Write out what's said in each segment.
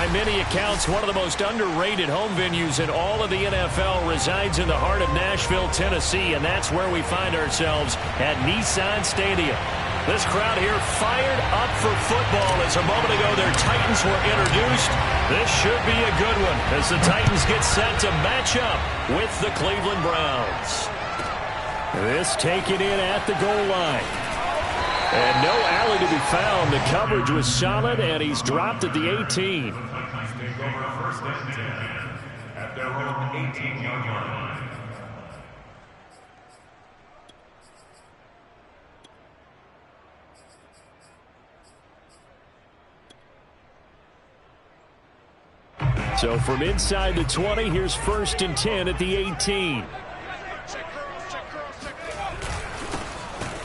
By many accounts, one of the most underrated home venues in all of the NFL resides in the heart of Nashville, Tennessee, and that's where we find ourselves at Nissan Stadium. This crowd here fired up for football as a moment ago their Titans were introduced. This should be a good one as the Titans get set to match up with the Cleveland Browns. This taken in at the goal line. And no alley to be found. The coverage was solid, and he's dropped at the 18. At their own 18-yard line. So from inside the 20, here's 1st and 10 at the 18.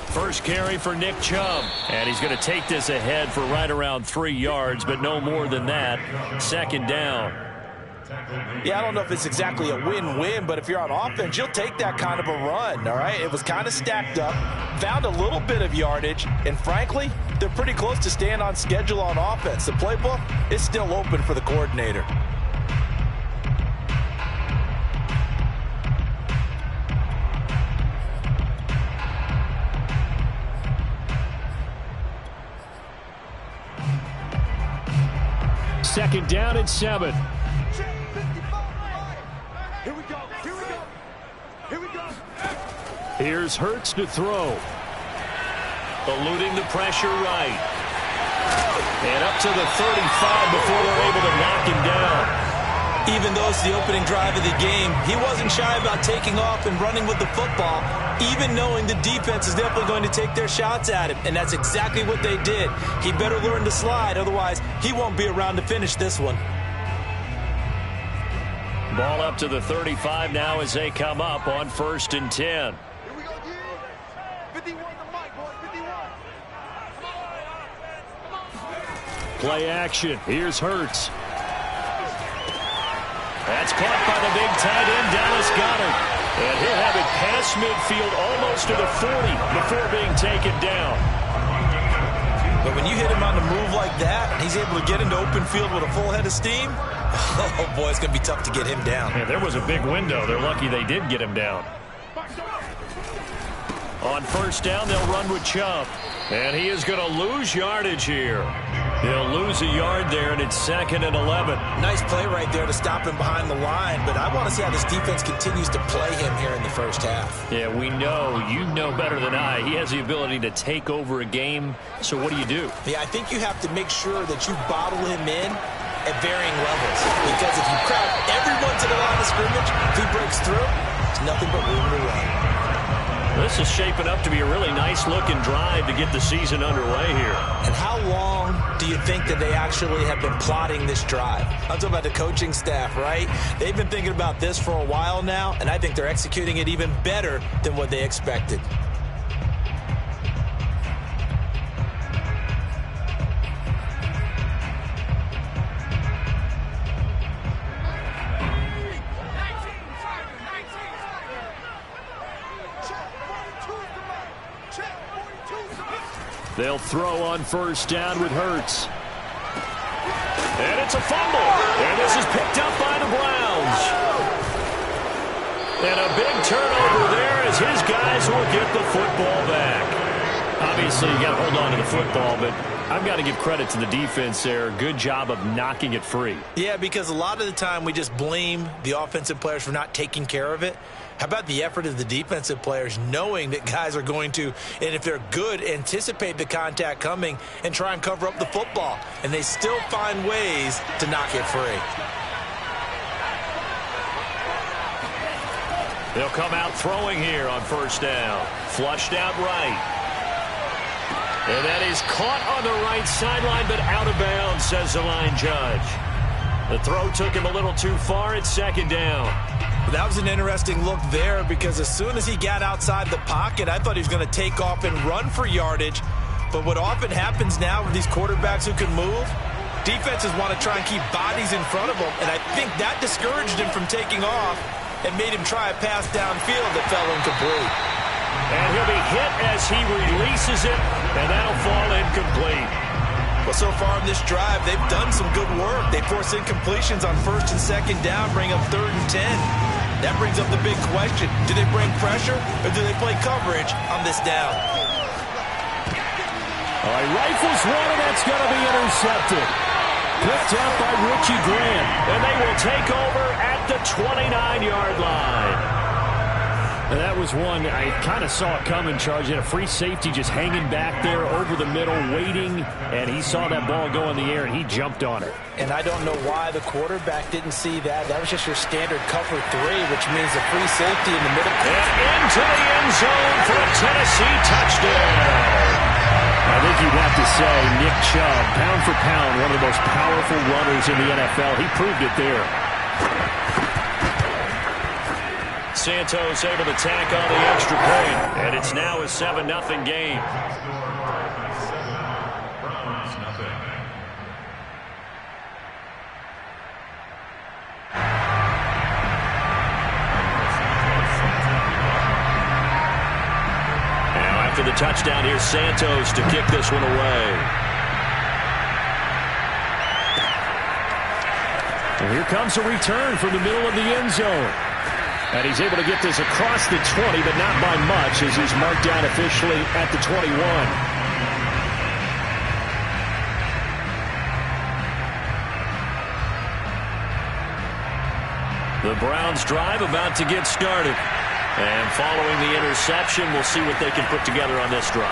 First carry for Nick Chubb. And he's going to take this ahead for right around 3 yards, but no more than that. 2nd down. Yeah, I don't know if it's exactly a win-win, but if you're on offense, you'll take that kind of a run, all right? It was kind of stacked up, found a little bit of yardage, and frankly, they're pretty close to staying on schedule on offense. The playbook is still open for the coordinator. Second down and 7. Here we go. Here we go. Here we go. Here's Hurts to throw. Eluding the pressure right. And up to the 35 before they're able to knock him down. Even though it's the opening drive of the game, he wasn't shy about taking off and running with the football, even knowing the defense is definitely going to take their shots at him. And that's exactly what they did. He better learn to slide, otherwise he won't be around to finish this one. Ball up to the 35 now as they come up on 1st and 10. Here we go, 51 the mic, boys. 51. Play action. Here's Hurts. That's caught by the big tight end, Dallas Goedert. And he'll have it past midfield almost to the 40 before being taken down. But when you hit him on the move like that, and he's able to get into open field with a full head of steam, oh boy, it's going to be tough to get him down. Yeah, there was a big window. They're lucky they did get him down. On 1st down, they'll run with Chubb. And he is going to lose yardage here. He'll lose a yard there, and it's 2nd and 11. Nice play right there to stop him behind the line, but I want to see how this defense continues to play him here in the first half. Yeah, we know. You know better than I. He has the ability to take over a game, so what do you do? Yeah, I think you have to make sure that you bottle him in at varying levels, because if you crowd everyone to the line of scrimmage, if he breaks through, it's nothing but room to run. This is shaping up to be a really nice-looking drive to get the season underway here. And how long do you think that they actually have been plotting this drive? I'm talking about the coaching staff, right? They've been thinking about this for a while now, and I think they're executing it even better than what they expected. They'll throw on 1st down with Hurts. And it's a fumble. And this is picked up by the Browns. And a big turnover there as his guys will get the football back. Obviously, you got to hold on to the football, but I've got to give credit to the defense there. Good job of knocking it free. Yeah, because a lot of the time we just blame the offensive players for not taking care of it. How about the effort of the defensive players knowing that guys are going to, and if they're good, anticipate the contact coming and try and cover up the football. And they still find ways to knock it free. They'll come out throwing here on 1st down. Flushed out right. And that is caught on the right sideline, but out of bounds, says the line judge. The throw took him a little too far. It's 2nd down. That was an interesting look there, because as soon as he got outside the pocket, I thought he was going to take off and run for yardage. But what often happens now with these quarterbacks who can move, defenses want to try and keep bodies in front of them, and I think that discouraged him from taking off and made him try a pass downfield that fell incomplete. And he'll be hit as he releases it, and that'll fall incomplete. Well, so far in this drive, they've done some good work. They force incompletions on 1st and 2nd down, bring up 3rd and 10. That brings up the big question. Do they bring pressure or do they play coverage on this down? All right, rifles one, and that's going to be intercepted. Picked up by Richie Grant, and they will take over at the 29-yard line. And that was one I kind of saw it coming, Charge. He had a free safety just hanging back there over the middle, waiting, and he saw that ball go in the air, and he jumped on it. And I don't know why the quarterback didn't see that. That was just your standard cover 3, which means a free safety in the middle. And into the end zone for a Tennessee touchdown. I think you'd have to say Nick Chubb, pound for pound, one of the most powerful runners in the NFL. He proved it there. Santos able to tack on the extra point, and it's now a 7-0 game. Now after the touchdown, here's Santos to kick this one away. And here comes a return from the middle of the end zone. And he's able to get this across the 20, but not by much, as he's marked down officially at the 21. The Browns drive about to get started. And following the interception, we'll see what they can put together on this drive.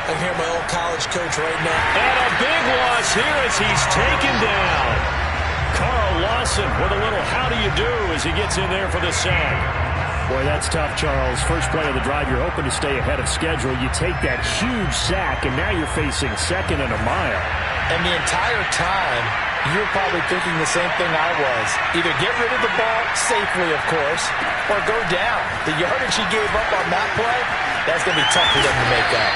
I hear my old college coach right now. And a big loss here as he's taken down. Carl Lawson with a little how do you do as he gets in there for the sack. Boy, that's tough, Charles. First play of the drive, you're hoping to stay ahead of schedule. You take that huge sack, and now you're facing 2nd and a mile. And the entire time, you're probably thinking the same thing I was. Either get rid of the ball safely, of course, or go down. The yardage he gave up on that play, that's going to be tough for them to make up.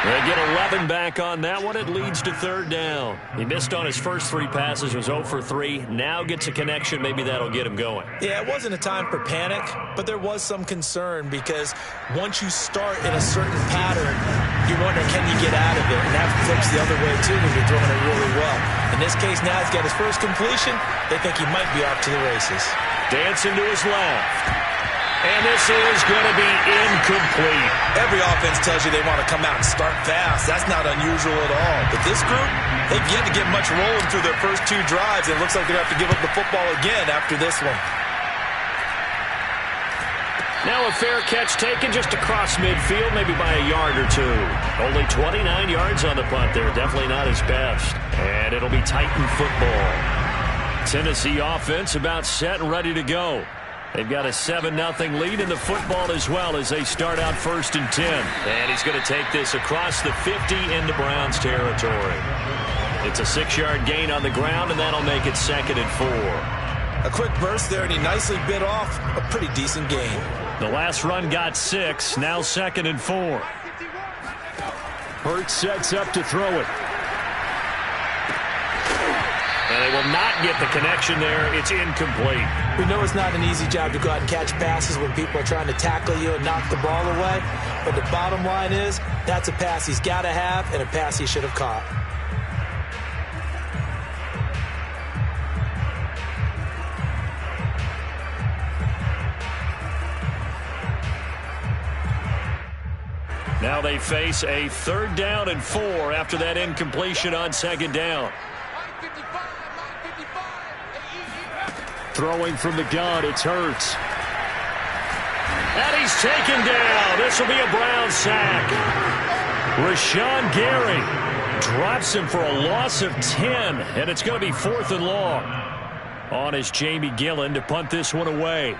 They get 11 back on that one. It leads to 3rd down. He missed on his first 3 passes, was 0 for 3. Now gets a connection. Maybe that'll get him going. Yeah, it wasn't a time for panic, but there was some concern because once you start in a certain pattern, you wonder, can you get out of it? And that flips the other way, too, when you're throwing it really well. In this case, now he's got his first completion. They think he might be off to the races. Dancing to his left. And this is going to be incomplete. Every offense tells you they want to come out and start fast. That's not unusual at all. But this group, they've yet to get much rolling through their first 2 drives. It looks like they're going to have to give up the football again after this one. Now a fair catch taken just across midfield, maybe by a yard or 2. Only 29 yards on the punt there. Definitely not his best. And it'll be Titan football. Tennessee offense about set and ready to go. They've got a 7-0 lead in the football as well as they start out 1st and 10. And he's going to take this across the 50 into Browns territory. It's a 6-yard gain on the ground, and that'll make it 2nd and 4. A quick burst there, and he nicely bit off a pretty decent gain. The last run got 6, now 2nd and 4. Hurts sets up to throw it. And they will not get the connection there. It's incomplete. We know it's not an easy job to go out and catch passes when people are trying to tackle you and knock the ball away. But the bottom line is, that's a pass he's got to have and a pass he should have caught. Now they face a 3rd down and 4 after that incompletion on 2nd down. Throwing from the gun, it's Hurts. And he's taken down. This will be a Brown sack. Rashawn Gary drops him for a loss of 10, and it's going to be 4th and long. On is Jamie Gillen to punt this one away.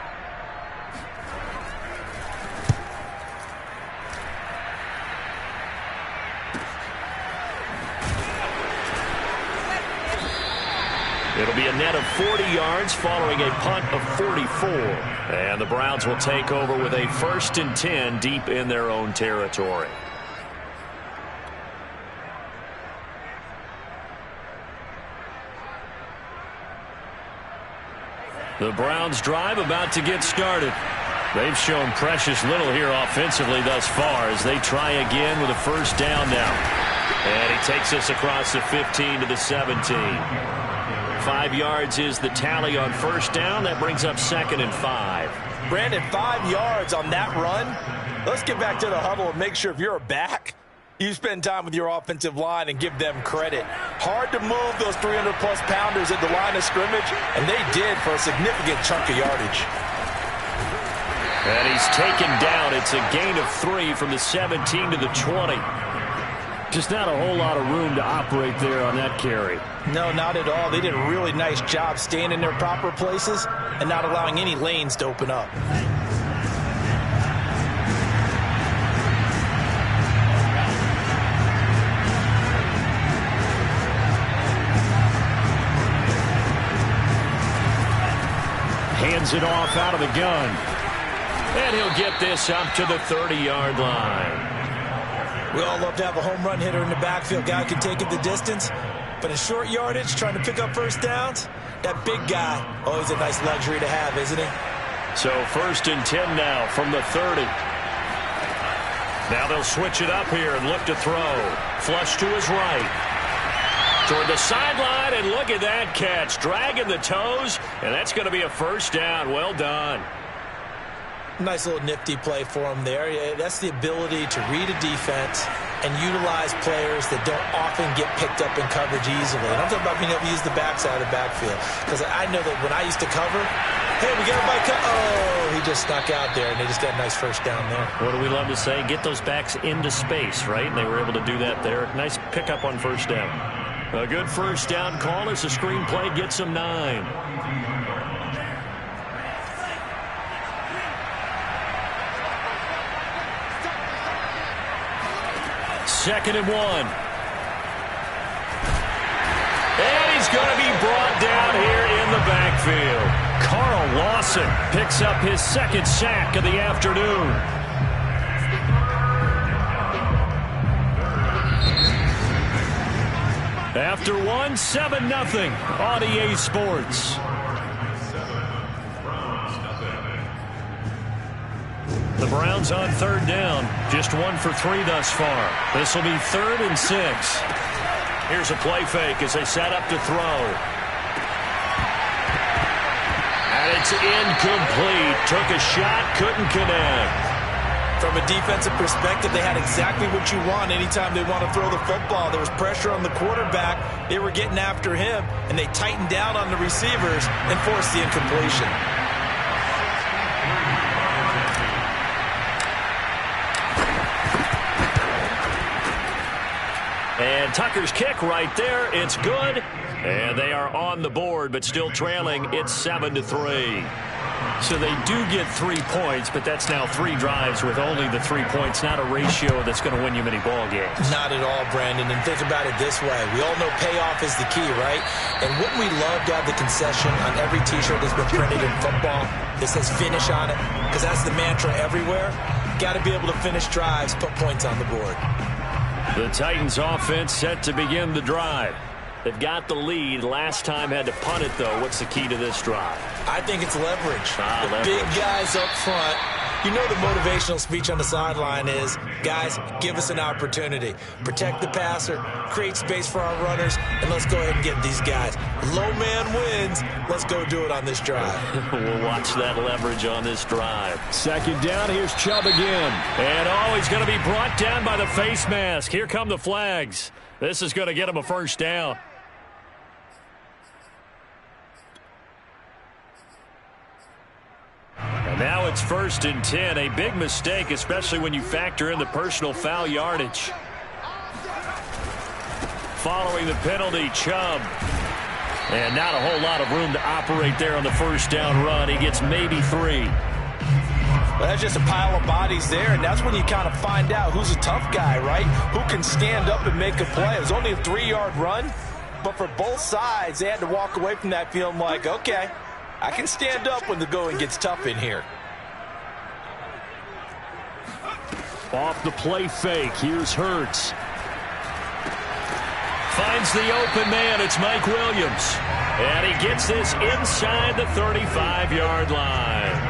It'll be a net of 40 yards following a punt of 44. And the Browns will take over with a 1st and 10 deep in their own territory. The Browns drive about to get started. They've shown precious little here offensively thus far as they try again with a 1st down now. And he takes us across the 15 to the 17. 5 yards is the tally on first down. That brings up 2nd and 5. Brandon, 5 yards on that run. Let's get back to the huddle and make sure if you're a back, you spend time with your offensive line and give them credit. Hard to move those 300-plus pounders at the line of scrimmage, and they did for a significant chunk of yardage. And he's taken down. It's a gain of 3 from the 17 to the 20. Just not a whole lot of room to operate there on that carry. No, not at all. They did a really nice job staying in their proper places and not allowing any lanes to open up. Hands it off out of the gun. And he'll get this up to the 30-yard line. We all love to have a home run hitter in the backfield. Guy can take it the distance. But in short yardage, trying to pick up first downs, that big guy, always a nice luxury to have, isn't he? So 1st and 10 now from the 30. Now they'll switch it up here and look to throw. Flush to his right. Toward the sideline, and look at that catch. Dragging the toes, and that's going to be a first down. Well done. Nice little nifty play for him there. Yeah, that's the ability to read a defense and utilize players that don't often get picked up in coverage easily. And I'm talking about being able to use the backside of the backfield. Because I know that when I used to cover, hey, we got everybody oh, he just snuck out there, and they just got a nice first down there. What do we love to say? Get those backs into space, right? And they were able to do that there. Nice pickup on first down. A good first down call as the screenplay gets him 9. 2nd and 1. And he's going to be brought down here in the backfield. Carl Lawson picks up his 2nd sack of the afternoon. After 1, 7-0 on EA Sports. The Browns on 3rd down. Just 1 for 3 thus far. This will be 3rd and 6. Here's a play fake as they set up to throw. And it's incomplete. Took a shot, couldn't connect. From a defensive perspective, they had exactly what you want anytime they want to throw the football. There was pressure on the quarterback. They were getting after him, and they tightened down on the receivers and forced the incompletion. And Tucker's kick right there. It's good. And they are on the board, but still trailing. It's 7-3. So they do get 3 points, but that's now 3 drives with only the 3 points. Not a ratio that's going to win you many ball games. Not at all, Brandon. And think about it this way. We all know payoff is the key, right? And wouldn't we love to have the concession on every T-shirt that's been printed in football that says finish on it? Because that's the mantra everywhere. Got to be able to finish drives, put points on the board. The Titans offense set to begin the drive. They've got the lead. Last time had to punt it, though. What's the key to this drive? I think it's leverage. Leverage. Big guys up front. You know the motivational speech on the sideline is, guys, give us an opportunity. Protect the passer, create space for our runners, and let's go ahead and get these guys. Low man wins. Let's go do it on this drive. We'll watch that leverage on this drive. 2nd down, here's Chubb again. And he's going to be brought down by the face mask. Here come the flags. This is going to get him a first down. And now it's 1st and 10. A big mistake, especially when you factor in the personal foul yardage. Following the penalty, Chubb. And not a whole lot of room to operate there on the first down run. He gets maybe 3. Well, that's just a pile of bodies there, and that's when you kind of find out who's a tough guy, right? Who can stand up and make a play. It was only a 3-yard run, but for both sides, they had to walk away from that feeling like, okay, I can stand up when the going gets tough in here. Off the play fake, here's Hurts. Finds the open man, it's Mike Williams. And he gets this inside the 35-yard line.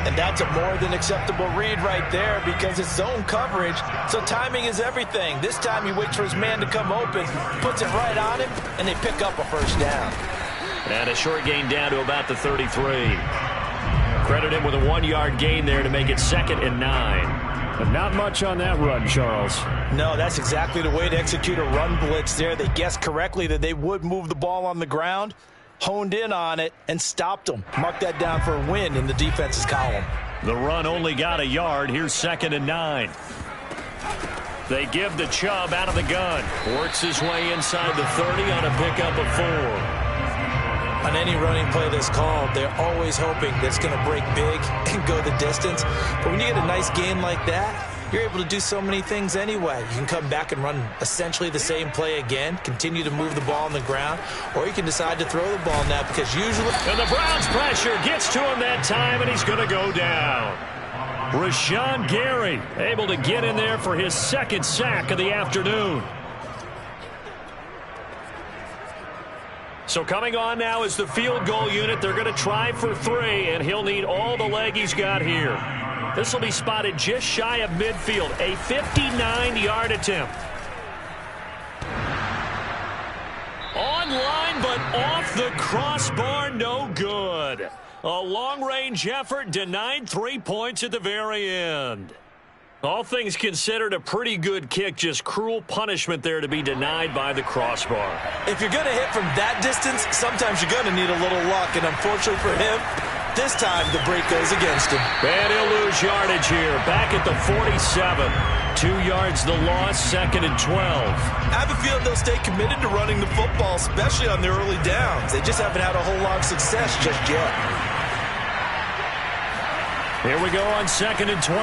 And that's a more than acceptable read right there because it's zone coverage, so timing is everything. This time he waits for his man to come open, puts it right on him, and they pick up a first down. And a short gain down to about the 33. Credit him with a 1-yard gain there to make it 2nd and 9. But not much on that run, Charles. No, that's exactly the way to execute a run blitz there. They guessed correctly that they would move the ball on the ground, honed in on it, and stopped them. Mark that down for a win in the defense's column. The run only got a yard. Here's 2nd and 9. They give the Chubb out of the gun. Works his way inside the 30 on a pickup of 4. On any running play that's called, they're always hoping that it's going to break big and go the distance. But when you get a nice gain like that, you're able to do so many things anyway. You can come back and run essentially the same play again, continue to move the ball on the ground, or you can decide to throw the ball now because usually... And the Browns pressure gets to him that time, and he's going to go down. Rashawn Gary able to get in there for his 2nd sack of the afternoon. So coming on now is the field goal unit. They're going to try for 3, and he'll need all the leg he's got here. This will be spotted just shy of midfield. A 59-yard attempt. Online, but off the crossbar, no good. A long-range effort denied 3 points at the very end. All things considered, a pretty good kick, just cruel punishment there to be denied by the crossbar. If you're going to hit from that distance, sometimes you're going to need a little luck, and unfortunately for him, this time the break goes against him. And he'll lose yardage here, back at the 47. 2 yards the loss, 2nd and 12. I have a feeling they'll stay committed to running the football, especially on their early downs. They just haven't had a whole lot of success just yet. Here we go on 2nd and 12.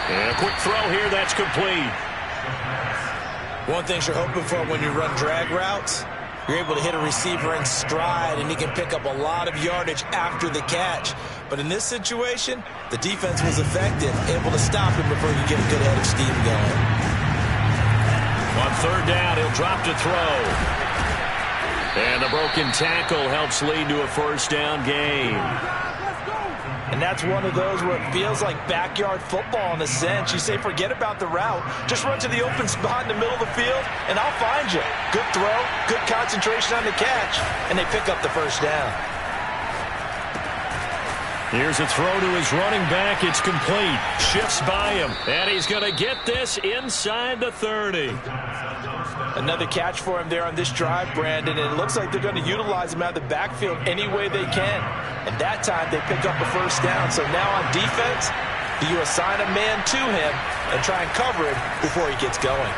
And a quick throw here, that's complete. One thing you're hoping for when you run drag routes, you're able to hit a receiver in stride, and he can pick up a lot of yardage after the catch. But in this situation, the defense was effective, able to stop him before you get a good head of steam going. On 3rd down, he'll drop to throw. And the broken tackle helps lead to a first down gain. And that's one of those where it feels like backyard football in a sense. You say, forget about the route. Just run to the open spot in the middle of the field, and I'll find you. Good throw, good concentration on the catch, and they pick up the first down. Here's a throw to his running back. It's complete. Shifts by him, and he's going to get this inside the 30. Another catch for him there on this drive, Brandon, and it looks like they're going to utilize him out of the backfield any way they can. And that time they pick up a first down. So now on defense, you assign a man to him and try and cover him before he gets going.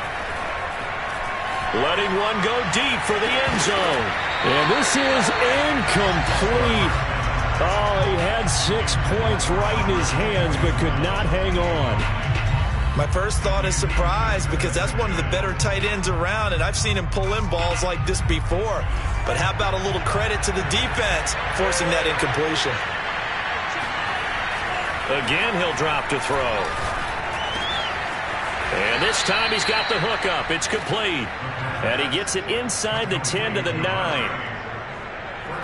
Letting one go deep for the end zone. And this is incomplete. Oh, he had 6 points right in his hands but could not hang on. My first thought is surprise because that's one of the better tight ends around, and I've seen him pull in balls like this before. But how about a little credit to the defense forcing that incompletion? Again, he'll drop to throw. And this time he's got the hook up. It's complete. And he gets it inside the 10 to the 9.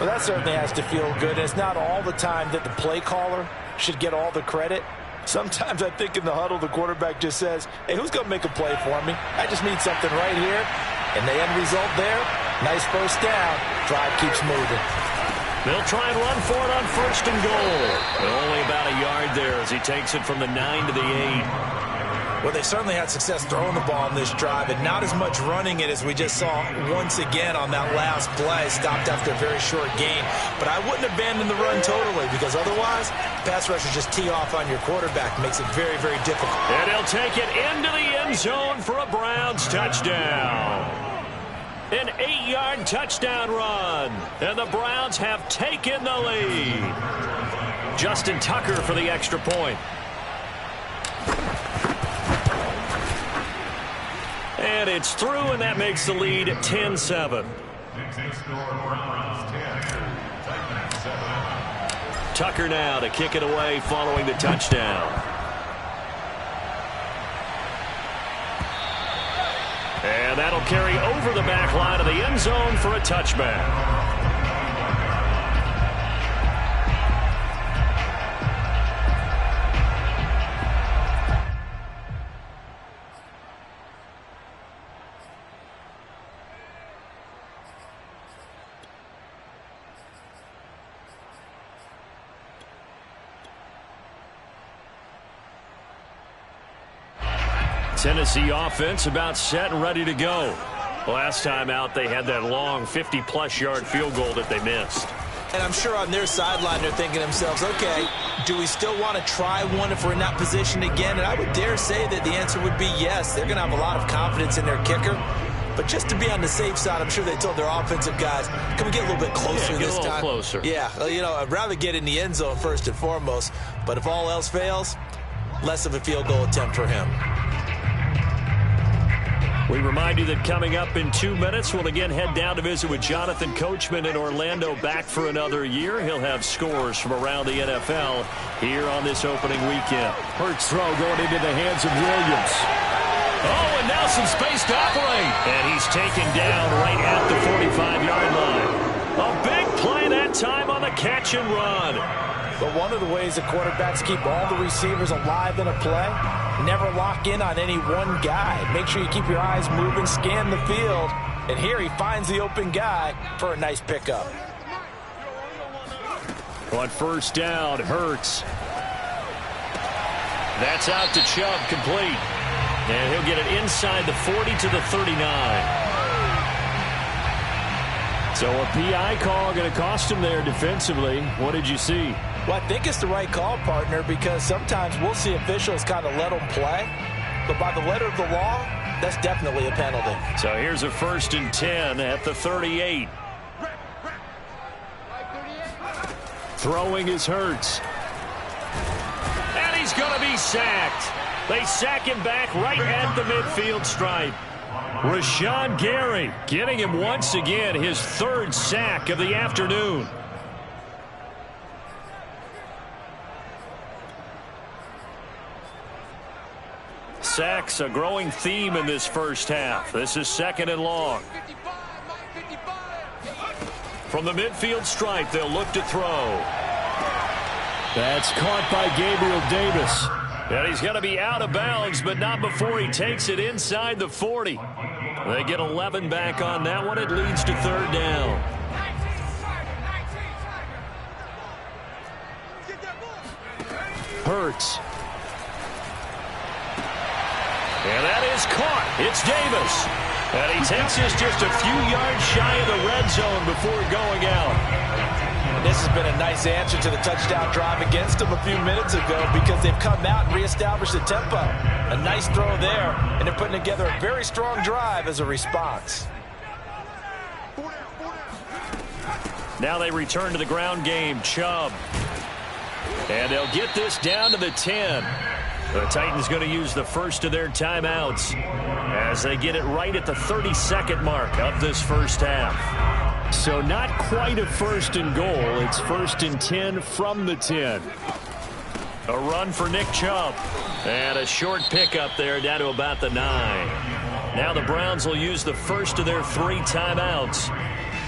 Well, that certainly has to feel good. It's not all the time that the play caller should get all the credit. Sometimes I think in the huddle, the quarterback just says, hey, who's going to make a play for me? I just need something right here. And the end result there, nice first down. Drive keeps moving. They'll try and run for it on 1st and goal. Only about a yard there as he takes it from the 9 to the 8. Well, they certainly had success throwing the ball on this drive and not as much running it as we just saw once again on that last play. Stopped after a very short gain. But I wouldn't abandon the run totally because otherwise, pass rushers just tee off on your quarterback. Makes it very, very difficult. And he'll take it into the end zone for a Browns touchdown. An 8-yard touchdown run. And the Browns have taken the lead. Justin Tucker for the extra point. And it's through, and that makes the lead 10-7. Tucker now to kick it away following the touchdown. And that'll carry over the back line of the end zone for a touchback. Tennessee offense about set and ready to go. Last time out, they had that long 50-plus yard field goal that they missed. And I'm sure on their sideline they're thinking to themselves, okay, do we still want to try one if we're in that position again? And I would dare say that the answer would be yes. They're going to have a lot of confidence in their kicker. But just to be on the safe side, I'm sure they told their offensive guys, can we get a little bit closer this time? Get a little closer. Yeah, I'd rather get in the end zone first and foremost. But if all else fails, less of a field goal attempt for him. We remind you that coming up in 2 minutes, we'll again head down to visit with Jonathan Coachman in Orlando, back for another year. He'll have scores from around the NFL here on this opening weekend. Hurts throw going into the hands of Williams. Oh, and now some space to operate. And he's taken down right at the 45-yard line. A big play that time on the catch and run. But one of the ways the quarterbacks keep all the receivers alive in a play, never lock in on any one guy. Make sure you keep your eyes moving, scan the field. And here he finds the open guy for a nice pickup. On first down, Hurts. That's out to Chubb, complete. And he'll get it inside the 40 to the 39. So a PI call going to cost him there defensively. What did you see? Well, I think it's the right call, partner, because sometimes we'll see officials kind of let them play. But by the letter of the law, that's definitely a penalty. So here's a 1st and 10 at the 38. Throwing is Hurts. And he's going to be sacked. They sack him back right at the midfield stripe. Rashawn Gary getting him once again, his 3rd sack of the afternoon. Sacks a growing theme in this first half. This is 2nd and long. From the midfield stripe, they'll look to throw. That's caught by Gabriel Davis. And he's going to be out of bounds, but not before he takes it inside the 40. They get 11 back on that one. It leads to 3rd down. Hurts. And that is caught. It's Davis. And he takes us just a few yards shy of the red zone before going out. And this has been a nice answer to the touchdown drive against them a few minutes ago, because they've come out and reestablished the tempo. A nice throw there, and they're putting together a very strong drive as a response. Now they return to the ground game. Chubb. And they'll get this down to the 10. The Titans going to use the first of their timeouts as they get it right at the 32nd mark of this first half. So not quite a 1st and goal. It's 1st and 10 from the 10. A run for Nick Chubb. And a short pickup there down to about the 9. Now the Browns will use the first of their 3 timeouts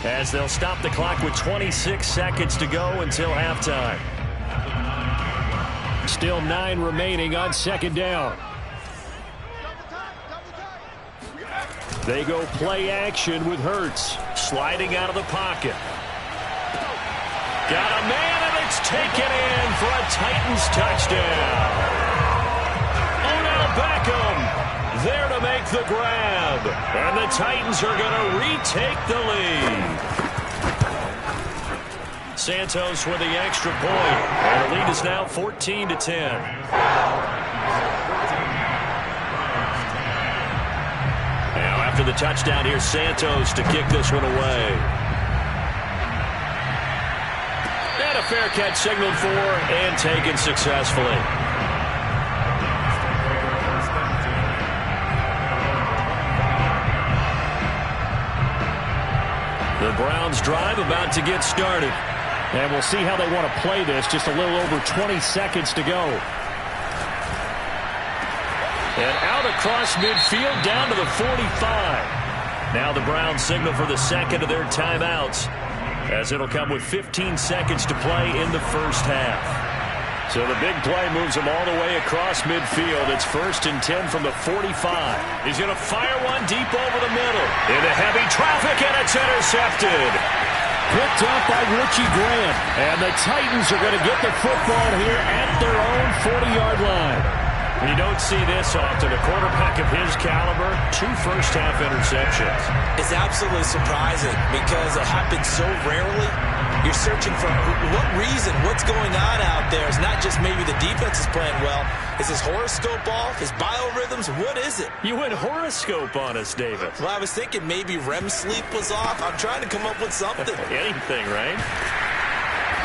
as they'll stop the clock with 26 seconds to go until halftime. Still 9 remaining on 2nd down. They go play action with Hurts. Sliding out of the pocket. Got a man, and it's taken in for a Titans touchdown. Odell Beckham there to make the grab. And the Titans are going to retake the lead. Santos with the extra point. And the lead is now 14 to 10. Now after the touchdown, here's Santos to kick this one away. And a fair catch signaled for and taken successfully. The Browns drive about to get started. And we'll see how they want to play this. Just a little over 20 seconds to go. And out across midfield down to the 45. Now the Browns signal for the 2nd of their timeouts, as it'll come with 15 seconds to play in the first half. So the big play moves them all the way across midfield. It's 1st and 10 from the 45. He's going to fire one deep over the middle. Into heavy traffic, and it's intercepted. Picked up by Richie Grant. And the Titans are going to get the football here at their own 40-yard line. You don't see this often. A quarterback of his caliber, 2 first-half interceptions. It's absolutely surprising because it happens so rarely. You're searching for what reason, what's going on out there. It's not just maybe the defense is playing well. Is his horoscope off? His biorhythms? What is it? You went horoscope on us, David. Well, I was thinking maybe REM sleep was off. I'm trying to come up with something. Anything, right?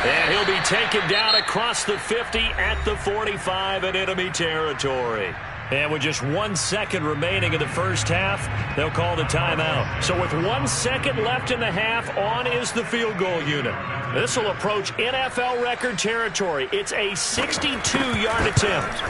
And he'll be taken down across the 50 at the 45 in enemy territory. And with just 1 second remaining in the first half, they'll call the timeout. So with 1 second left in the half, on is the field goal unit. This will approach NFL record territory. It's a 62-yard attempt.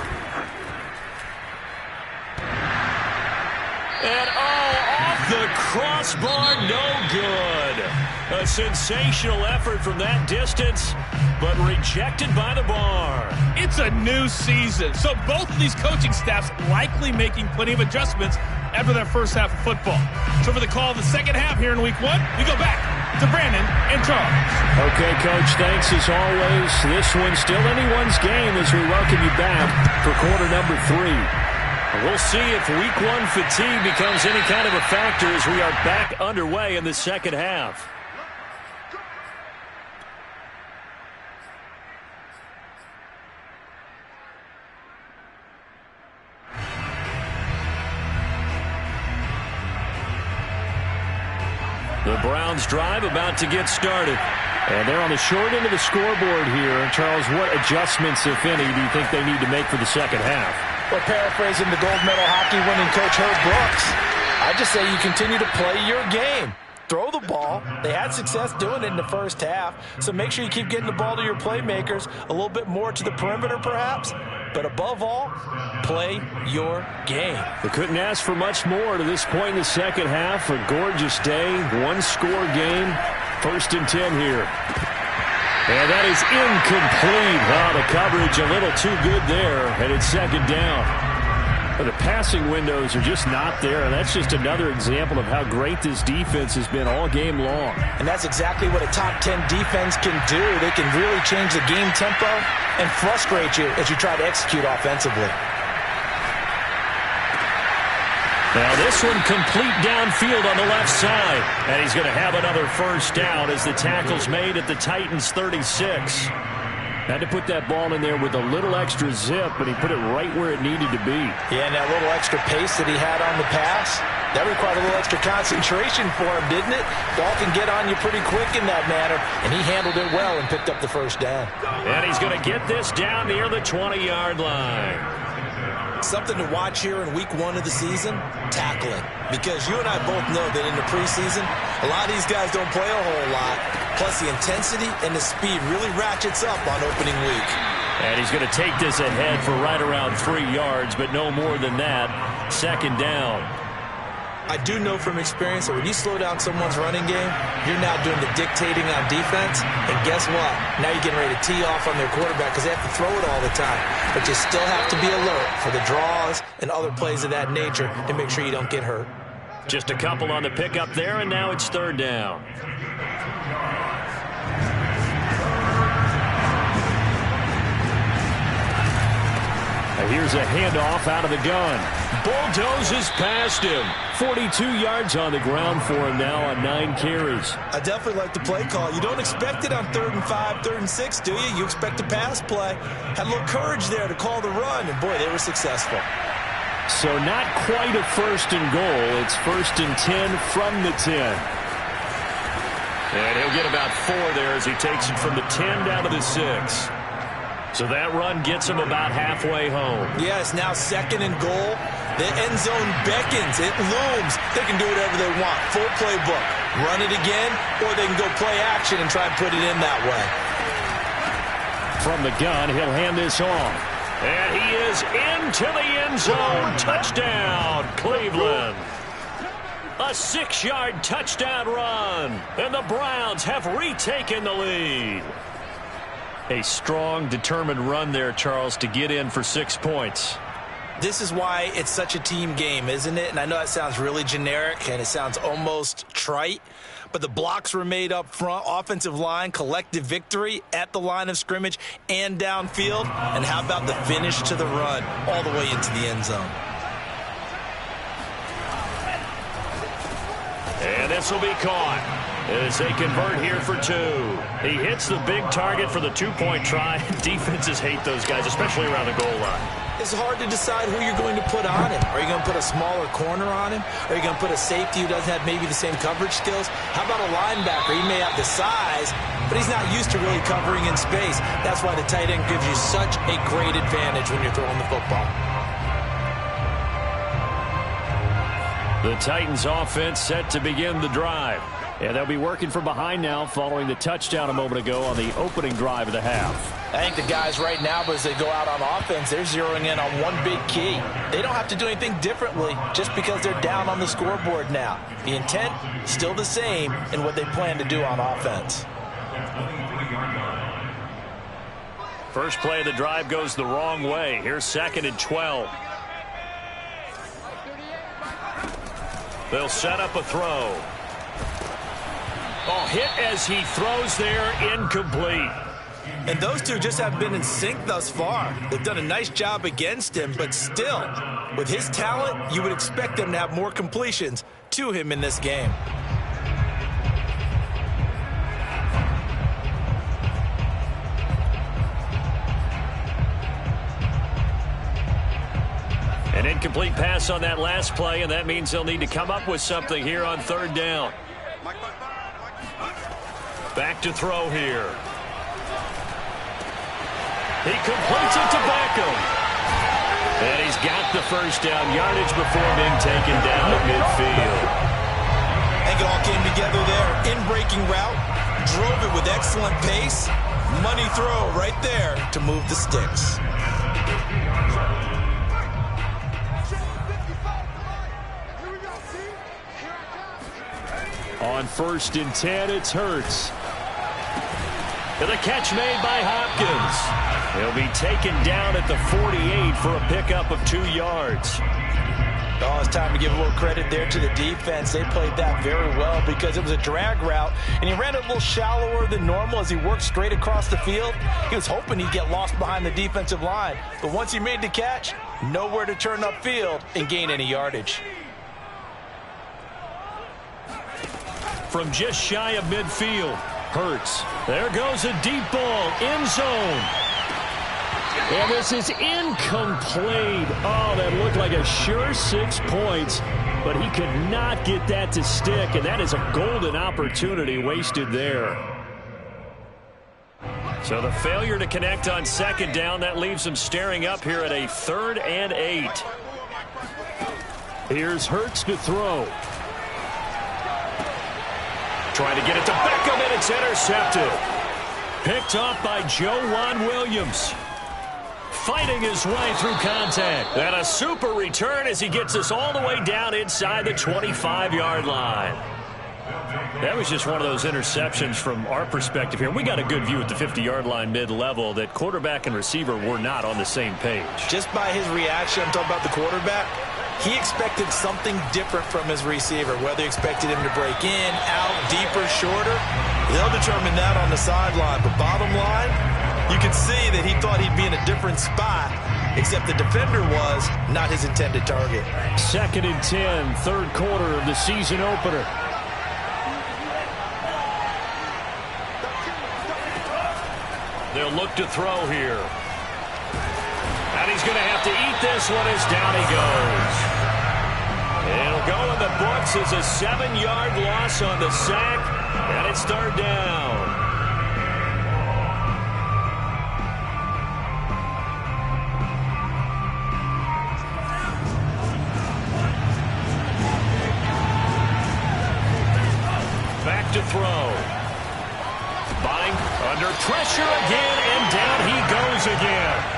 And off the crossbar, no good. A sensational effort from that distance, but rejected by the bar. It's a new season, so both of these coaching staffs likely making plenty of adjustments after that first half of football. So for the call of the second half here in Week 1, we go back to Brandon and Charles. Okay, Coach, thanks as always. This one's still anyone's game as we welcome you back for quarter number 3. We'll see if Week 1 fatigue becomes any kind of a factor as we are back underway in the second half. The Browns drive about to get started. And they're on the short end of the scoreboard here. Charles, what adjustments, if any, do you think they need to make for the second half? Well, paraphrasing the gold medal hockey winning coach Herb Brooks, I just say you continue to play your game. Throw the ball. They had success doing it in the first half, so make sure you keep getting the ball to your playmakers, a little bit more to the perimeter perhaps, but above all, play your game. They couldn't ask for much more to this point in the second half. A gorgeous day, 1-score game, 1st and 10 here. And that is incomplete. Oh, the coverage a little too good there, and it's 2nd down. But the passing windows are just not there, and that's just another example of how great this defense has been all game long. And that's exactly what a top 10 defense can do. They can really change the game tempo and frustrate you as you try to execute offensively. Now this one complete downfield on the left side. And he's going to have another first down as the tackle's made at the Titans' 36. Had to put that ball in there with a little extra zip, but he put it right where it needed to be. Yeah, and that little extra pace that he had on the pass, that required a little extra concentration for him, didn't it? Ball can get on you pretty quick in that manner, and he handled it well and picked up the first down. And he's going to get this down near the 20-yard line. Something to watch here in Week 1 of the season, tackling. Because you and I both know that in the preseason, a lot of these guys don't play a whole lot. Plus, the intensity and the speed really ratchets up on opening week. And he's going to take this ahead for right around 3 yards, but no more than that. 2nd down. I do know from experience that when you slow down someone's running game, you're now doing the dictating on defense. And guess what? Now you're getting ready to tee off on their quarterback because they have to throw it all the time. But you still have to be alert for the draws and other plays of that nature to make sure you don't get hurt. Just a couple on the pickup there, and now it's 3rd down. Here's a handoff out of the gun. Bulldozes past him. 42 yards on the ground for him now on 9 carries. I definitely like the play call. You don't expect it on 3rd and 5, 3rd and 6, do you? You expect a pass play. Had a little courage there to call the run, and boy, they were successful. So not quite a 1st and goal. It's 1st and 10 from the 10. And he'll get about 4 there as he takes it from the 10 down to the 6. So that run gets him about halfway home. Yeah, it's now 2nd and goal. The end zone beckons. It looms. They can do whatever they want. Full playbook. Run it again, or they can go play action and try and put it in that way. From the gun, he'll hand this off. And he is into the end zone. Touchdown, Cleveland. A 6-yard touchdown run. And the Browns have retaken the lead. A strong, determined run there, Charles, to get in for 6 points. This is why it's such a team game, isn't it? And I know it sounds really generic and it sounds almost trite, but the blocks were made up front. Offensive line, collective victory at the line of scrimmage and downfield. And how about the finish to the run all the way into the end zone? And this will be caught as they convert here for 2. He hits the big target for the 2-point try. Defenses hate those guys, especially around the goal line. It's hard to decide who you're going to put on him. Are you going to put a smaller corner on him? Are you going to put a safety who doesn't have maybe the same coverage skills? How about a linebacker? He may have the size, but he's not used to really covering in space. That's why the tight end gives you such a great advantage when you're throwing the football. The Titans offense set to begin the drive. And they'll be working from behind now following the touchdown a moment ago on the opening drive of the half. I think the guys right now, as they go out on offense, they're zeroing in on one big key. They don't have to do anything differently just because they're down on the scoreboard now. The intent, still the same in what they plan to do on offense. First play of the drive goes the wrong way. Here's 2nd and 12. They'll set up a throw. Oh, hit as he throws there, incomplete. And those two just have been in sync thus far. They've done a nice job against him, but still, with his talent, you would expect them to have more completions to him in this game. An incomplete pass on that last play, and that means they'll need to come up with something here on 3rd down. Back to throw here. He completes it to Beckham. And he's got the first down yardage before being taken down at midfield. I think it all came together there. In-breaking route, drove it with excellent pace. Money throw right there to move the sticks. On 1st and 10, it's Hurts. And the catch made by Hopkins. He'll be taken down at the 48 for a pickup of 2 yards. Oh, it's time to give a little credit there to the defense. They played that very well because it was a drag route, and he ran it a little shallower than normal as he worked straight across the field. He was hoping he'd get lost behind the defensive line, but once he made the catch, nowhere to turn upfield and gain any yardage. From just shy of midfield, Hurts. There goes a deep ball, end zone. And this is incomplete. Oh, that looked like a sure 6 points, but he could not get that to stick, and that is a golden opportunity wasted there. So the failure to connect on 2nd down, that leaves them staring up here at a 3rd and 8. Here's Hurts to throw. Trying to get it to Beckham, and it's intercepted. Picked off by Joejuan Williams. Fighting his way through contact. And a super return as he gets us all the way down inside the 25-yard line. That was just one of those interceptions from our perspective here. We got a good view at the 50-yard line mid-level that quarterback and receiver were not on the same page. Just by his reaction, I'm talking about the quarterback, he expected something different from his receiver, whether he expected him to break in, out, deeper, shorter. They'll determine that on the sideline. But bottom line, you could see that he thought he'd be in a different spot, except the defender was not his intended target. 2nd and 10, 3rd quarter of the season opener. They'll look to throw here. And he's going to have to eat this one as down he goes. It'll go in the books as a 7-yard loss on the sack, and it's 3rd down. Back to throw. Buying under pressure again, and down he goes again.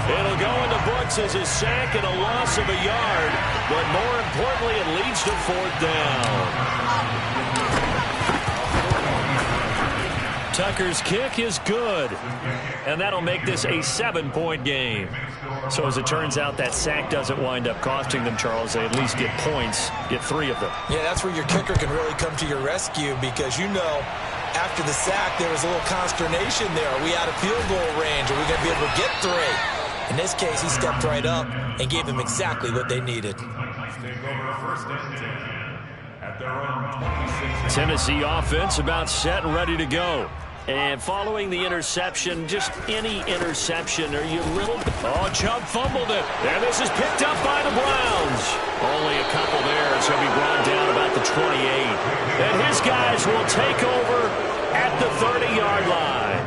It'll go in the books as a sack and a loss of a yard, but more importantly, it leads to 4th down. Tucker's kick is good, and that'll make this a 7-point game. So as it turns out, that sack doesn't wind up costing them, Charles. They at least get points, get 3 of them. Yeah, that's where your kicker can really come to your rescue because, you know, after the sack, there was a little consternation there. Are we out of field goal range? Are we going to be able to get 3? In this case, he stepped right up and gave them exactly what they needed. Tennessee offense about set and ready to go. And following the interception, just any interception, are you a little bit... Oh, Chubb fumbled it. And this is picked up by the Browns. Only a couple there, so he'll be brought down about the 28. And his guys will take over at the 30-yard line.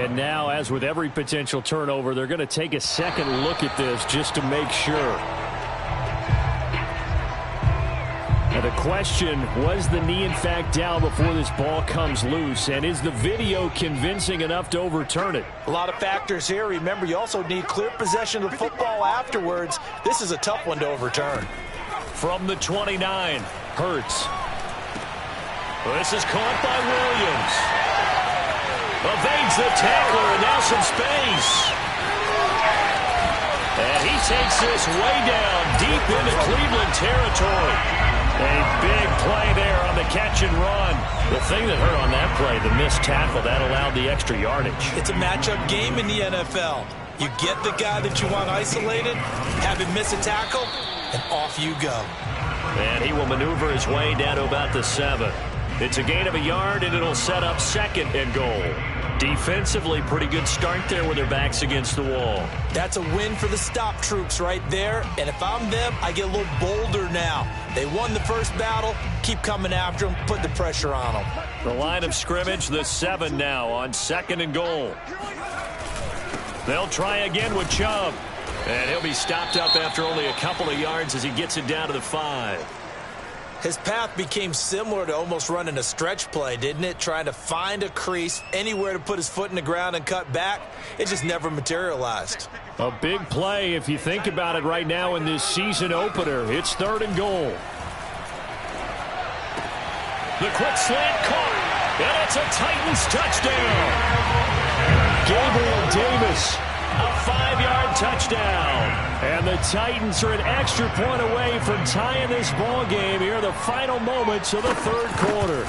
And now, as with every potential turnover, they're going to take a second look at this just to make sure. Now the question, was the knee in fact down before this ball comes loose? And is the video convincing enough to overturn it? A lot of factors here. Remember, you also need clear possession of the football afterwards. This is a tough one to overturn. From the 29, Hurts. This is caught by Williams. Evades the tackler, and now some space. And he takes this way down deep into Cleveland territory. A big play there on the catch and run. The thing that hurt on that play, the missed tackle, that allowed the extra yardage. It's a matchup game in the NFL. You get the guy that you want isolated, have him miss a tackle, and off you go. And he will maneuver his way down to about the 7. It's a gain of a yard, and it'll set up 2nd and goal. Defensively, pretty good start there with their backs against the wall. That's a win for the stop troops right there. And if I'm them, I get a little bolder now. They won the first battle. Keep coming after them. Put the pressure on them. The line of scrimmage, the 7 now on 2nd and goal. They'll try again with Chubb. And he'll be stopped up after only a couple of yards as he gets it down to the 5. His path became similar to almost running a stretch play, didn't it? Trying to find a crease, anywhere to put his foot in the ground and cut back. It just never materialized. A big play if you think about it right now in this season opener. It's 3rd and goal. The quick slant caught. And it's a Titans touchdown. Gabriel Davis. A 5-yard touchdown. And the Titans are an extra point away from tying this ball game here in the final moments of the 3rd quarter.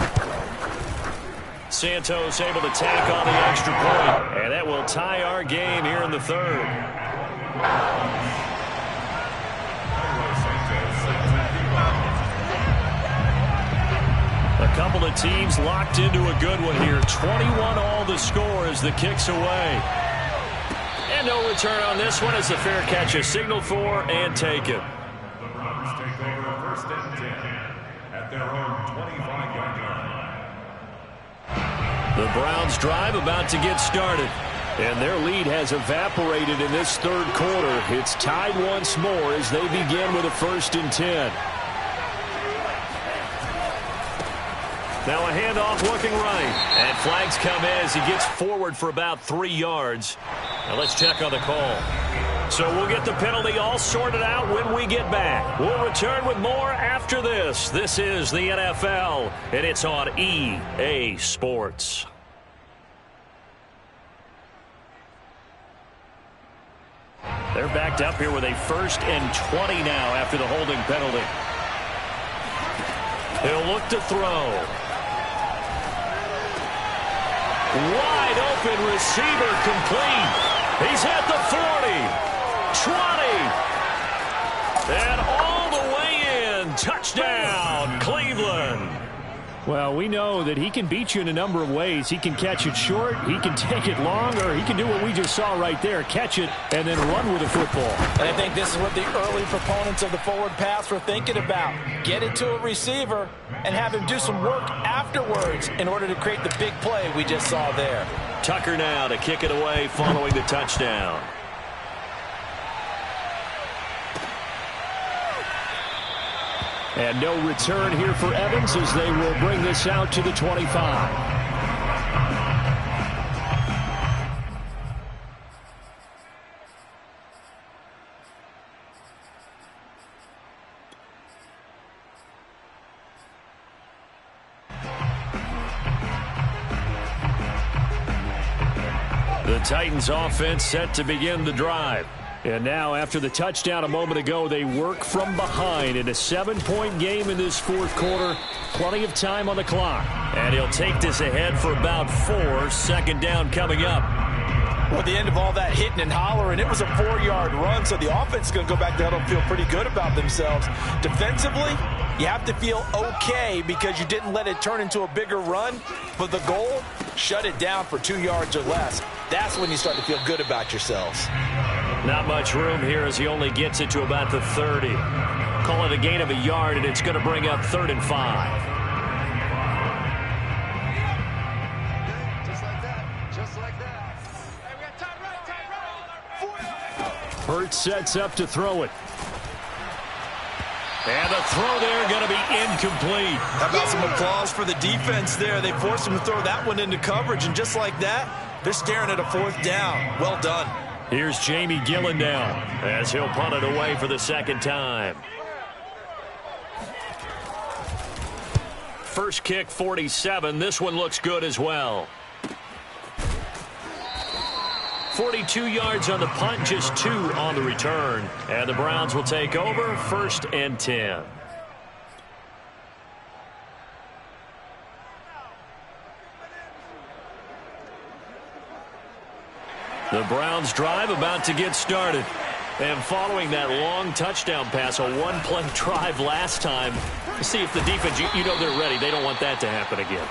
Santos able to tack on the extra point, and that will tie our game here in the 3rd. A couple of teams locked into a good one here. 21 all the score as the kick's away. And no return on this one as the fair catch is signaled for and taken. The Browns take over 1st and 10 at their own 25-yard line. The Browns drive about to get started. And their lead has evaporated in this 3rd quarter. It's tied once more as they begin with a 1st and 10. Now a handoff looking right. And flags come in as he gets forward for about 3 yards. Now let's check on the call. So we'll get the penalty all sorted out when we get back. We'll return with more after this. This is the NFL, and it's on EA Sports. They're backed up here with a 1st and 20 now after the holding penalty. He'll look to throw. Wide open receiver complete. He's at the 40, 20, and all the way in. Touchdown, Cleveland. Well, we know that he can beat you in a number of ways. He can catch it short, he can take it long, or he can do what we just saw right there, catch it and then run with the football. And I think this is what the early proponents of the forward pass were thinking about. Get it to a receiver and have him do some work afterwards in order to create the big play we just saw there. Tucker now to kick it away following the touchdown. And no return here for Evans as they will bring this out to the 25. The Titans offense set to begin the drive. And now after the touchdown a moment ago, they work from behind in a 7-point game in this fourth quarter. Plenty of time on the clock. And he'll take this ahead for about 4. Second down coming up. Well, at the end of all that hitting and hollering, it was a 4-yard run, so the offense is going to go back to huddle and feel pretty good about themselves. Defensively, you have to feel okay because you didn't let it turn into a bigger run, but the goal, shut it down for 2 yards or less. That's when you start to feel good about yourselves. Not much room here as he only gets it to about the 30. Call it a gain of a yard, and it's going to bring up 3rd and 5. Hurts sets up to throw it. And the throw there going to be incomplete. How about some applause for the defense there? They forced him to throw that one into coverage, and just like that, they're staring at a 4th down. Well done. Here's Jamie Gillen now as he'll punt it away for the second time. First kick, 47. This one looks good as well. 42 yards on the punt, just 2 on the return. And the Browns will take over, 1st and 10. The Browns drive about to get started. And following that long touchdown pass, a 1-play drive last time, see if the defense, you know they're ready. They don't want that to happen again.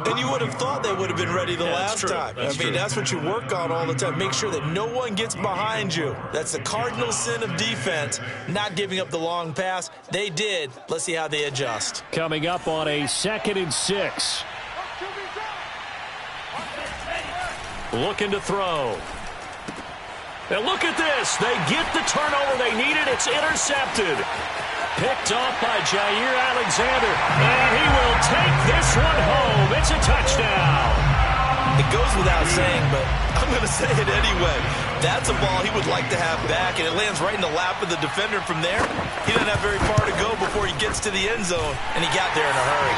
And you would have thought they would have been ready the last time. I mean, that's what you work on all the time. Make sure that no one gets behind you. That's the cardinal sin of defense, not giving up the long pass. They did. Let's see how they adjust. Coming up on a 2nd and 6. Looking to throw. And look at this. They get the turnover they needed. It's intercepted. Picked off by Jair Alexander. And he will take this one home. It's a touchdown. It goes without saying, but I'm going to say it anyway. That's a ball he would like to have back, and it lands right in the lap of the defender. From there, he doesn't have very far to go before he gets to the end zone, and he got there in a hurry.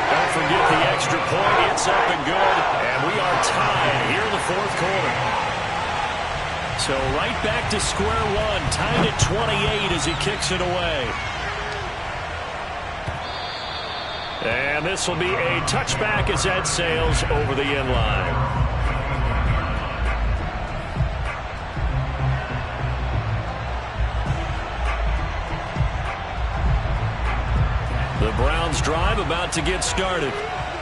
Don't forget the extra point. It's up and good, and we are tied here in the fourth quarter. So right back to square one, tied at 28 as he kicks it away. And this will be a touchback as that sails over the end line. The Browns drive about to get started.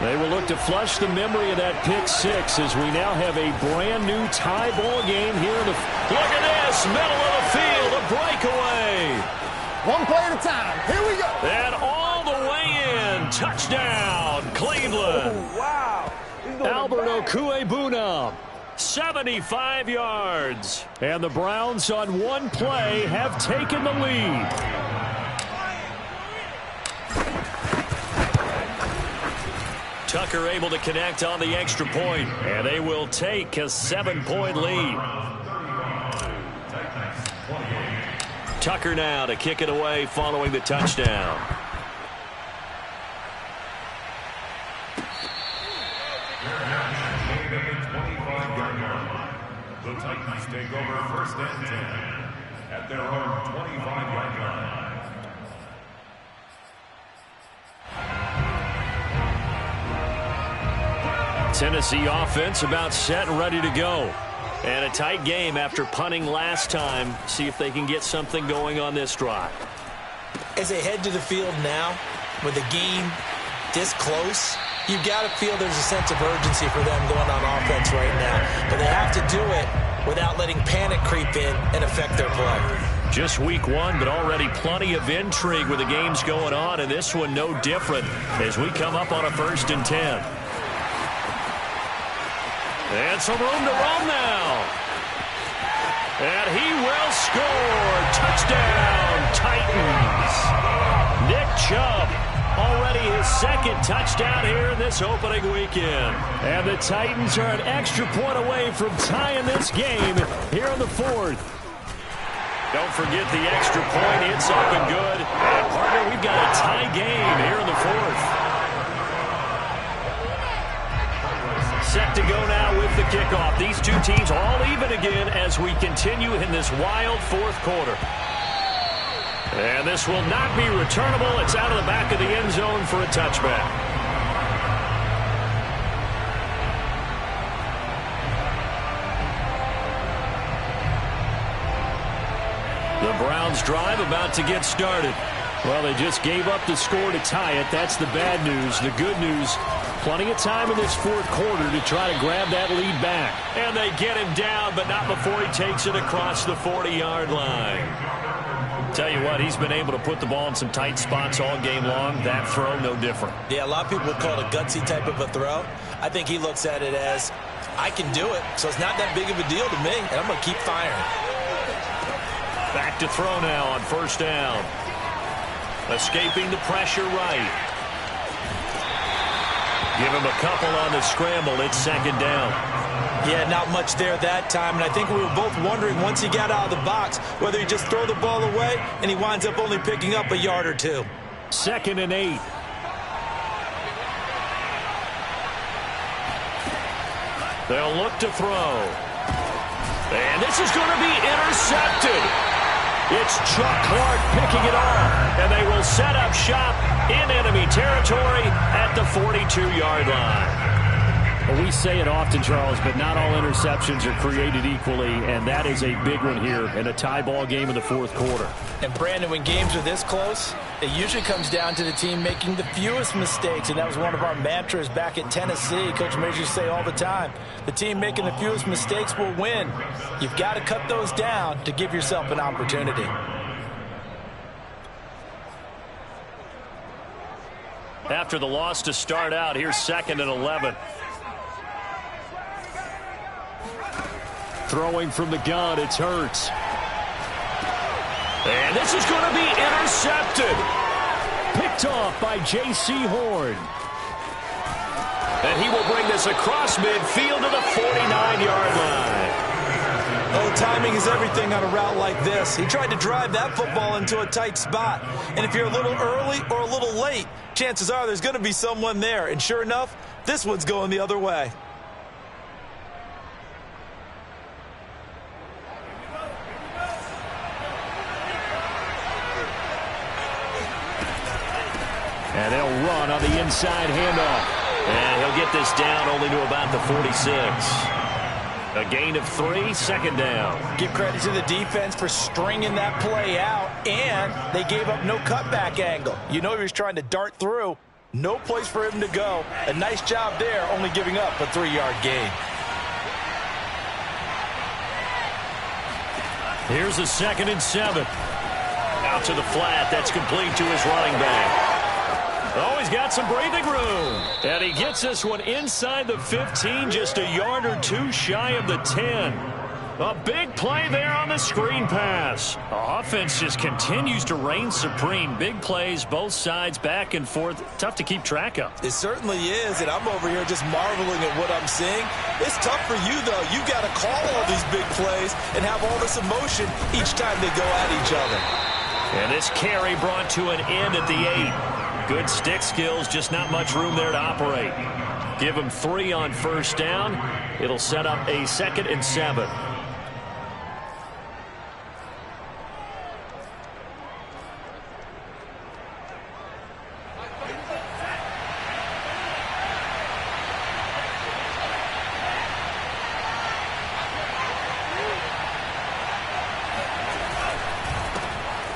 They will look to flush the memory of that pick 6 as we now have a brand new tie ball game here in the... Look at this, middle of the field, a breakaway. One play at a time. Here we go. And all the way in, touchdown, Cleveland. Oh, wow. Albert Okwuegbunam, 75 yards. And the Browns on one play have taken the lead. Tucker able to connect on the extra point, and they will take a 7-point lead. Tucker now to kick it away following the touchdown. The Titans take over 1st and 10 at their own 25-yard line. Tennessee offense about set and ready to go. And a tight game after punting last time. See if they can get something going on this drive. As they head to the field now, with the game this close, you've got to feel there's a sense of urgency for them going on offense right now. But they have to do it without letting panic creep in and affect their play. Just week 1, but already plenty of intrigue with the games going on, and this one no different as we come up on a 1st and 10. And some room to roam now. And he will score. Touchdown, Titans. Nick Chubb, already his 2nd touchdown here in this opening weekend. And the Titans are an extra point away from tying this game here in the 4th. Don't forget the extra point. It's up and good. And, partner, we've got a tie game here in the 4th. Set to go now with the kickoff. These two teams all even again as we continue in this wild fourth quarter. And this will not be returnable. It's out of the back of the end zone for a touchback. The Browns drive about to get started. Well, they just gave up the score to tie it. That's the bad news. The good news, plenty of time in this fourth quarter to try to grab that lead back. And they get him down, but not before he takes it across the 40-yard line. Tell you what, he's been able to put the ball in some tight spots all game long. That throw, no different. Yeah, a lot of people would call it a gutsy type of a throw. I think he looks at it as, I can do it, so it's not that big of a deal to me, and I'm going to keep firing. Back to throw now on first down. Escaping the pressure right. Give him a couple on the scramble. It's second down. Yeah, not much there that time, and I think we were both wondering once he got out of the box whether he just throw the ball away, and he winds up only picking up a yard or two. 2nd and 8. They'll look to throw. And this is going to be intercepted. It's Chuck Clark picking it off, and they will set up shop in enemy territory at the 42-yard line. Well, we say it often, Charles, but not all interceptions are created equally, and that is a big one here in a tie ball game in the fourth quarter. And, Brandon, when games are this close, it usually comes down to the team making the fewest mistakes, and that was one of our mantras back at Tennessee. Coach Major used to say all the time, the team making the fewest mistakes will win. You've got to cut those down to give yourself an opportunity. After the loss to start out, here's 2nd and 11. Throwing from the gun, it's Hurts. And this is going to be intercepted. Picked off by J.C. Horn. And he will bring this across midfield to the 49-yard line. Oh, timing is everything on a route like this. He tried to drive that football into a tight spot. And if you're a little early or a little late, chances are there's going to be someone there. And sure enough, this one's going the other way. And they'll run on the inside handoff. And he'll get this down only to about the 46. A gain of 3, 2nd down. Give credit to the defense for stringing that play out, and they gave up no cutback angle. You know he was trying to dart through. No place for him to go. A nice job there, only giving up a 3-yard gain. Here's a 2nd and 7. Out to the flat. That's complete to his running back. Oh, he's got some breathing room. And he gets this one inside the 15, just a yard or two shy of the 10. A big play there on the screen pass. The offense just continues to reign supreme. Big plays, both sides, back and forth. Tough to keep track of. It certainly is, and I'm over here just marveling at what I'm seeing. It's tough for you, though. You've got to call all these big plays and have all this emotion each time they go at each other. And this carry brought to an end at the 8. Good stick skills, just not much room there to operate. Give him 3 on first down. It'll set up a 2nd and 7.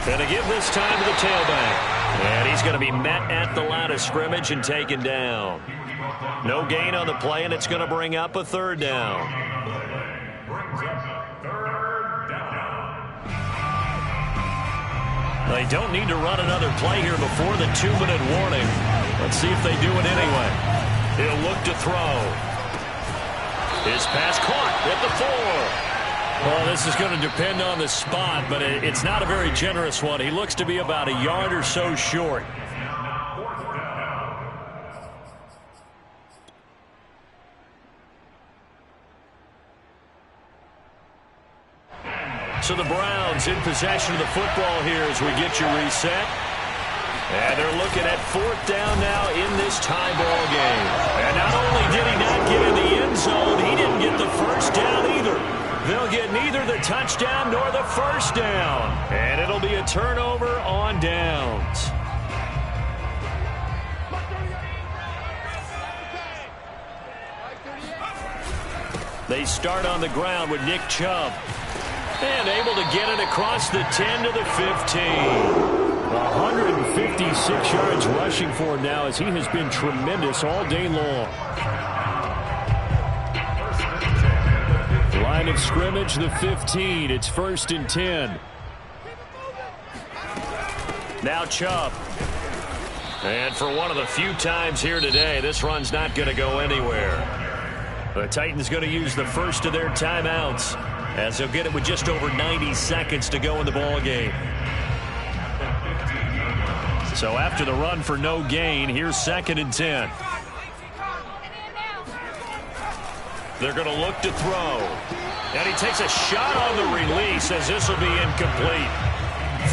And to give this time to the tailback. And he's going to be met at the line of scrimmage and taken down. No gain on the play, and it's going to bring up a 3rd down. They don't need to run another play here before the 2-minute warning. Let's see if they do it anyway. He'll look to throw. His pass caught at the 4. Well, this is going to depend on the spot, but it's not a very generous one. He looks to be about a yard or so short. So the Browns in possession of the football here as we get you reset. And they're looking at 4th down now in this tie ball game. And not only did he not get in the end zone, he didn't get the first and neither the touchdown nor the first down. And it'll be a turnover on downs. They start on the ground with Nick Chubb. And able to get it across the 10 to the 15. 156 yards rushing for him now as he has been tremendous all day long. Line of scrimmage, the 15. It's 1st and 10. Now Chubb. And for one of the few times here today, this run's not going to go anywhere. The Titans going to use the first of their timeouts as they'll get it with just over 90 seconds to go in the ball game. So after the run for no gain, here's 2nd and 10. They're going to look to throw. And he takes a shot on the release as this will be incomplete.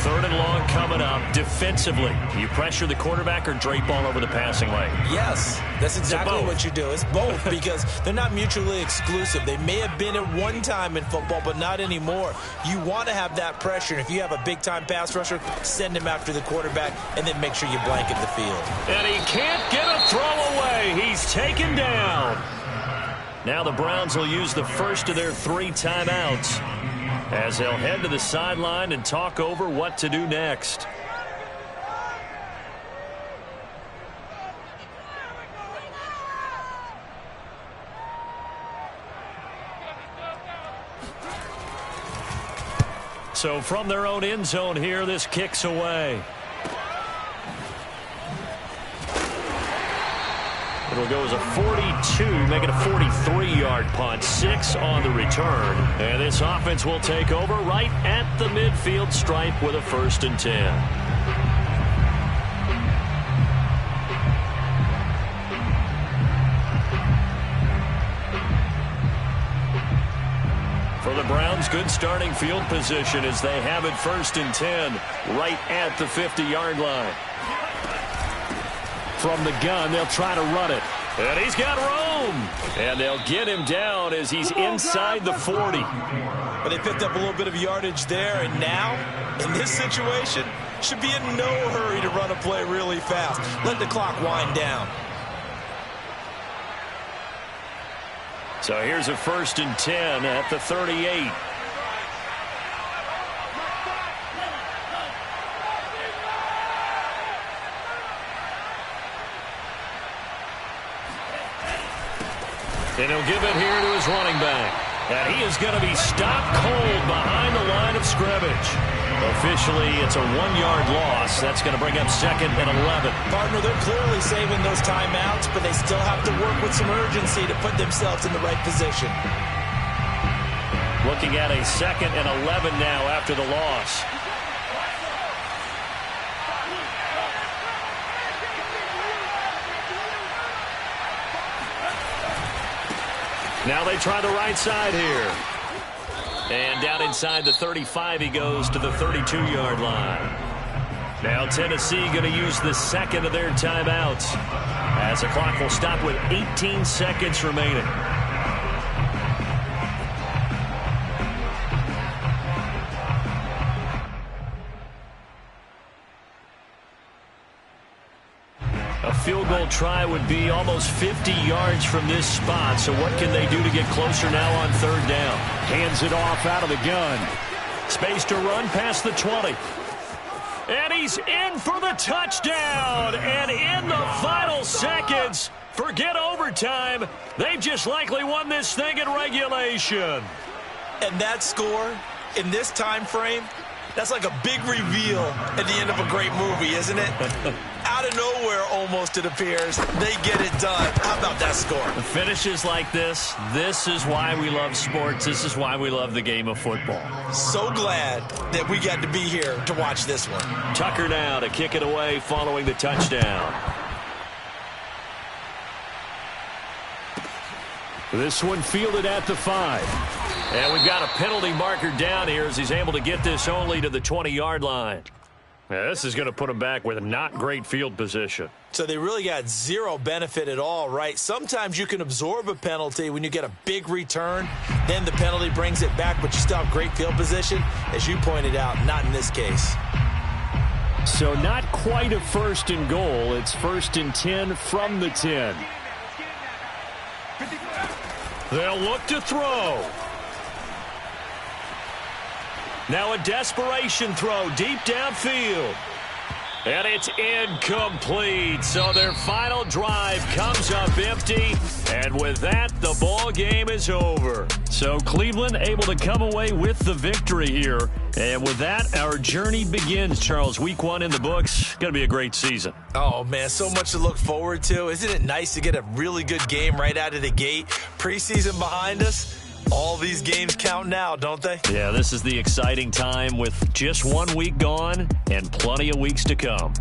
3rd and long coming up. Defensively, you pressure the quarterback or drape all over the passing lane? Yes, that's exactly what you do. It's both because they're not mutually exclusive. They may have been at one time in football, but not anymore. You want to have that pressure. And if you have a big-time pass rusher, send him after the quarterback and then make sure you blanket the field. And he can't get a throw away. He's taken down. Now the Browns will use the first of their 3 timeouts as they'll head to the sideline and talk over what to do next. So from their own end zone here, this kicks away. It'll go as a 42, make it a 43-yard punt. 6 on the return. And this offense will take over right at the midfield stripe with a 1st and 10. For the Browns, good starting field position as they have it 1st and 10 right at the 50-yard line. From the gun, they'll try to run it. And he's got room. And they'll get him down as he's inside the 40. But they picked up a little bit of yardage there, and now, in this situation, should be in no hurry to run a play really fast. Let the clock wind down. So here's a 1st and 10 at the 38. And he'll give it here to his running back. And he is going to be stopped cold behind the line of scrimmage. Officially, it's a 1-yard loss. That's going to bring up 2nd and 11. Partner, they're clearly saving those timeouts, but they still have to work with some urgency to put themselves in the right position. Looking at a 2nd and 11 now after the loss. Now they try the right side here. And down inside the 35 he goes to the 32-yard line. Now Tennessee going to use the 2nd of their timeouts as the clock will stop with 18 seconds remaining. A field goal try would be almost 50 yards from this spot. So what can they do to get closer now on 3rd down? Hands it off out of the gun. Space to run past the 20. And he's in for the touchdown. And in the final seconds, forget overtime. They've just likely won this thing in regulation. And that score in this time frame, that's like a big reveal at the end of a great movie, isn't it? Out of nowhere, almost, it appears, they get it done. How about that score? Finishes like this is why we love sports. This is why we love the game of football. So glad that we got to be here to watch this one. Tucker now to kick it away following the touchdown. This one fielded at the 5. And we've got a penalty marker down here as he's able to get this only to the 20-yard line. Yeah, this is going to put them back with not great field position. So they really got zero benefit at all, right? Sometimes you can absorb a penalty when you get a big return. Then the penalty brings it back, but you still have great field position. As you pointed out, not in this case. So not quite a 1st and goal. It's 1st and 10 from the 10. They'll look to throw. Now a desperation throw deep downfield. And it's incomplete. So their final drive comes up empty. And with that, the ball game is over. So Cleveland able to come away with the victory here. And with that, our journey begins, Charles. Week 1 in the books. Going to be a great season. Oh, man, so much to look forward to. Isn't it nice to get a really good game right out of the gate? Preseason behind us. All these games count now, don't they? Yeah, this is the exciting time with just 1 week gone and plenty of weeks to come.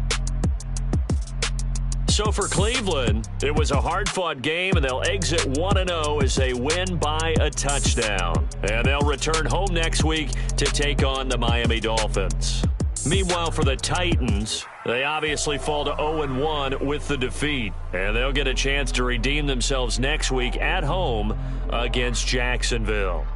So for Cleveland, it was a hard-fought game, and they'll exit 1-0 as they win by a touchdown. And they'll return home next week to take on the Miami Dolphins. Meanwhile, for the Titans, they obviously fall to 0-1 with the defeat. And they'll get a chance to redeem themselves next week at home against Jacksonville.